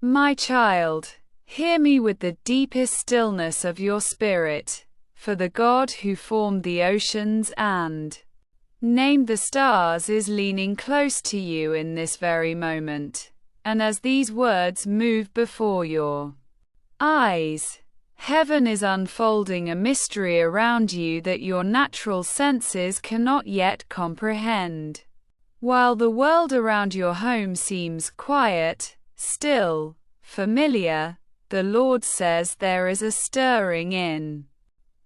My child, hear me with the deepest stillness of your spirit, for the God who formed the oceans and named the stars is leaning close to you in this very moment. And as these words move before your eyes, heaven is unfolding a mystery around you that your natural senses cannot yet comprehend. While the world around your home seems quiet, still, familiar, the Lord says there is a stirring in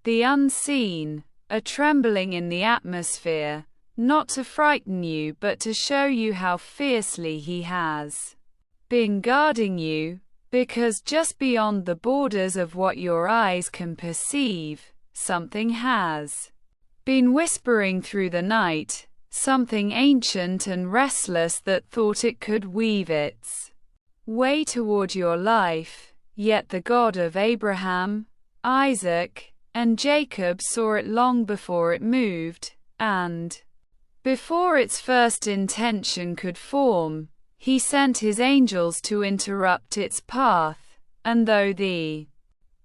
the unseen, a trembling in the atmosphere, not to frighten you but to show you how fiercely He has been guarding you, because just beyond the borders of what your eyes can perceive, something has been whispering through the night, something ancient and restless that thought it could weave its way toward your life, yet the God of Abraham, Isaac, and Jacob saw it long before it moved, and before its first intention could form, He sent His angels to interrupt its path. And though the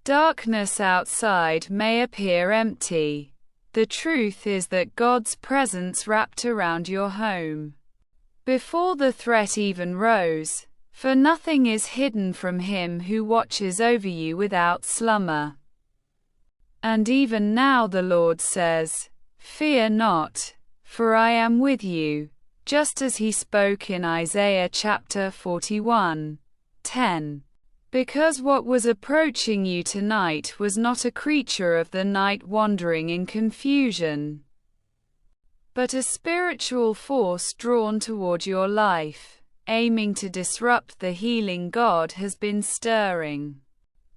darkness outside may appear empty, the truth is that God's presence wrapped around your home before the threat even rose, for nothing is hidden from Him who watches over you without slumber. And even now the Lord says, "Fear not, for I am with you," just as He spoke in Isaiah chapter 41:10. Because what was approaching you tonight was not a creature of the night wandering in confusion, but a spiritual force drawn toward your life, aiming to disrupt the healing God has been stirring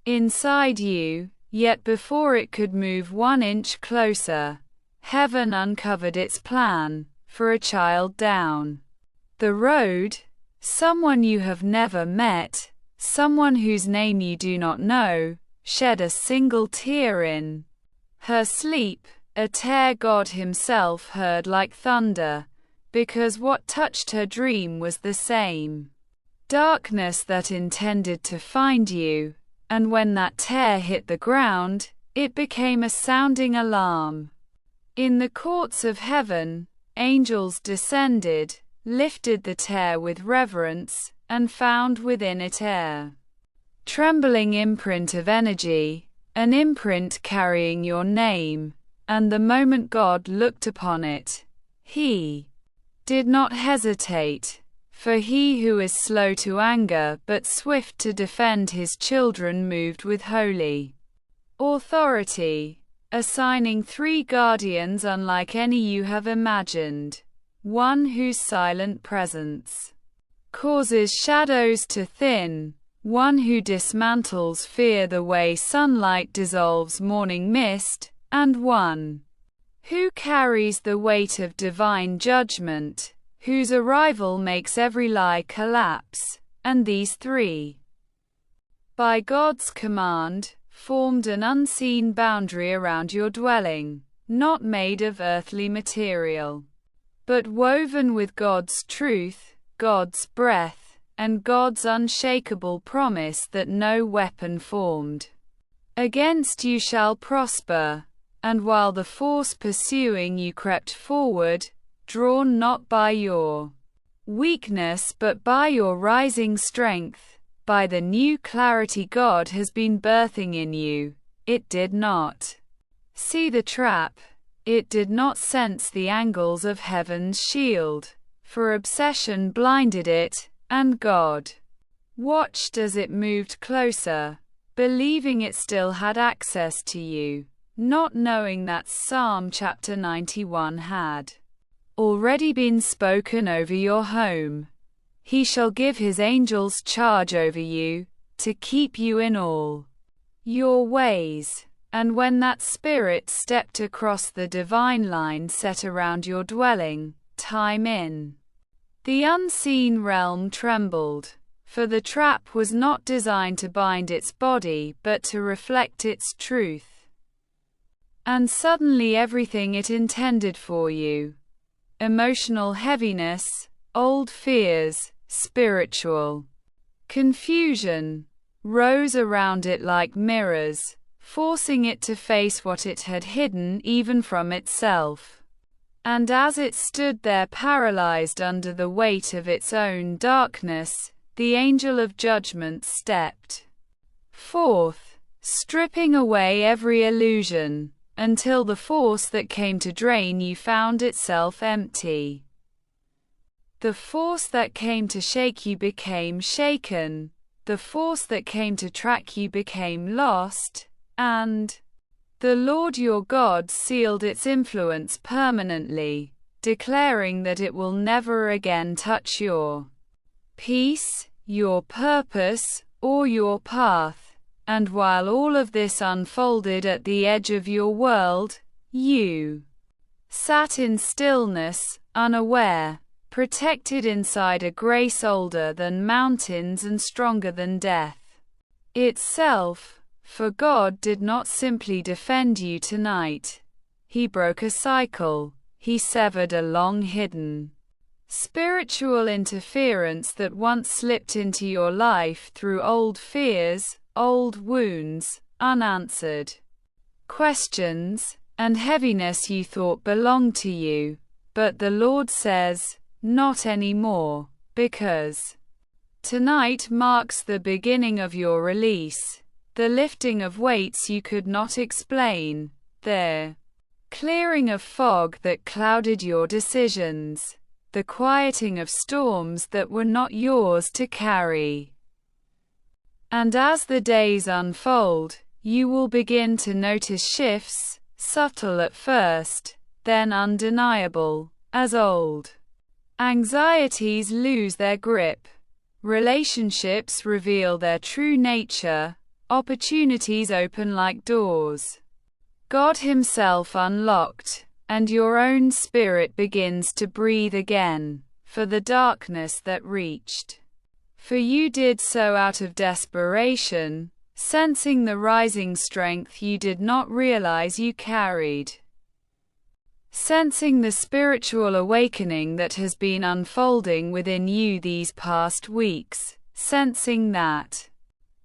inside you. Yet before it could move 1 inch closer, heaven uncovered its plan for a child down the road, someone you have never met, someone whose name you do not know, shed a single tear in her sleep, a tear God Himself heard like thunder, because what touched her dream was the same darkness that intended to find you, and when that tear hit the ground, it became a sounding alarm. In the courts of heaven, angels descended, lifted the tear with reverence, and found within it a trembling imprint of energy, an imprint carrying your name, and the moment God looked upon it, He did not hesitate, for He who is slow to anger but swift to defend His children moved with holy authority, assigning 3 guardians unlike any you have imagined, one whose silent presence causes shadows to thin, one who dismantles fear the way sunlight dissolves morning mist, and one who carries the weight of divine judgment, whose arrival makes every lie collapse. And these 3, by God's command, formed an unseen boundary around your dwelling, not made of earthly material, but woven with God's truth, God's breath, and God's unshakable promise that no weapon formed against you shall prosper. And while the force pursuing you crept forward, drawn not by your weakness but by your rising strength, by the new clarity God has been birthing in you, it did not see the trap, it did not sense the angles of heaven's shield, for obsession blinded it, and God watched as it moved closer, believing it still had access to you, not knowing that Psalm chapter 91 had already been spoken over your home. He shall give His angels charge over you, to keep you in all your ways. And when that Spirit stepped across the divine line set around your dwelling, time in the unseen realm trembled, for the trap was not designed to bind its body but to reflect its truth. And suddenly everything it intended for you, emotional heaviness, old fears, spiritual Confusion rose around it like mirrors, forcing it to face what it had hidden even from itself. And as it stood there paralyzed under the weight of its own darkness, the angel of judgment stepped forth, stripping away every illusion, until the force that came to drain you found itself empty. The force that came to shake you became shaken, the force that came to track you became lost, and the Lord your God sealed its influence permanently, declaring that it will never again touch your peace, your purpose, or your path. And while all of this unfolded at the edge of your world, you sat in stillness, unaware, protected inside a grace older than mountains and stronger than death itself. For God did not simply defend you tonight. He broke a cycle. He severed a long-hidden spiritual interference that once slipped into your life through old fears, old wounds, unanswered questions, and heaviness you thought belonged to you. But the Lord says, not anymore, because tonight marks the beginning of your release, the lifting of weights you could not explain, the clearing of fog that clouded your decisions, the quieting of storms that were not yours to carry. And as the days unfold, you will begin to notice shifts, subtle at first, then undeniable, as old anxieties lose their grip, relationships reveal their true nature, opportunities open like doors God Himself unlocked, and your own spirit begins to breathe again, for the darkness that reached for you did so out of desperation, sensing the rising strength you did not realize you carried. Sensing the spiritual awakening that has been unfolding within you these past weeks, sensing that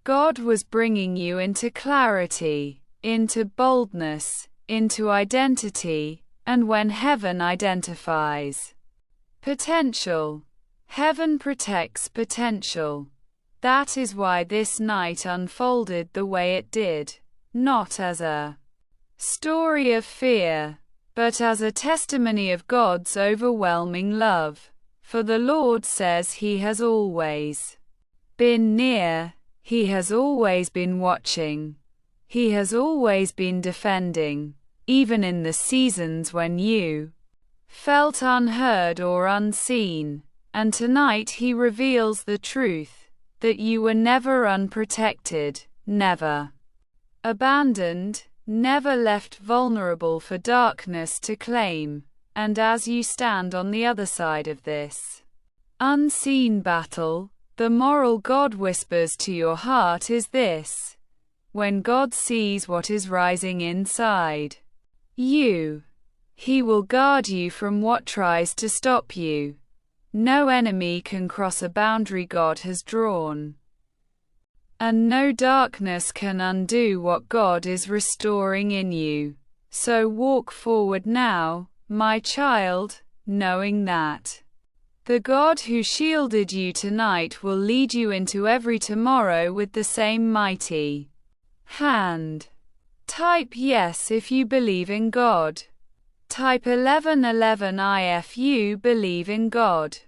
God was bringing you into clarity, into boldness, into identity, and when heaven identifies potential, heaven protects potential. That is why this night unfolded the way it did, not as a story of fear, but as a testimony of God's overwhelming love. For the Lord says He has always been near, He has always been watching, He has always been defending, even in the seasons when you felt unheard or unseen. And tonight He reveals the truth, that you were never unprotected, never abandoned, never left vulnerable for darkness to claim. And as you stand on the other side of this unseen battle, the moral God whispers to your heart is this: when God sees what is rising inside you, He will guard you from what tries to stop you. No enemy can cross a boundary God has drawn, and no darkness can undo what God is restoring in you. So walk forward now, my child, knowing that the God who shielded you tonight will lead you into every tomorrow with the same mighty hand. Type yes if you believe in God. Type 1111 if you believe in God.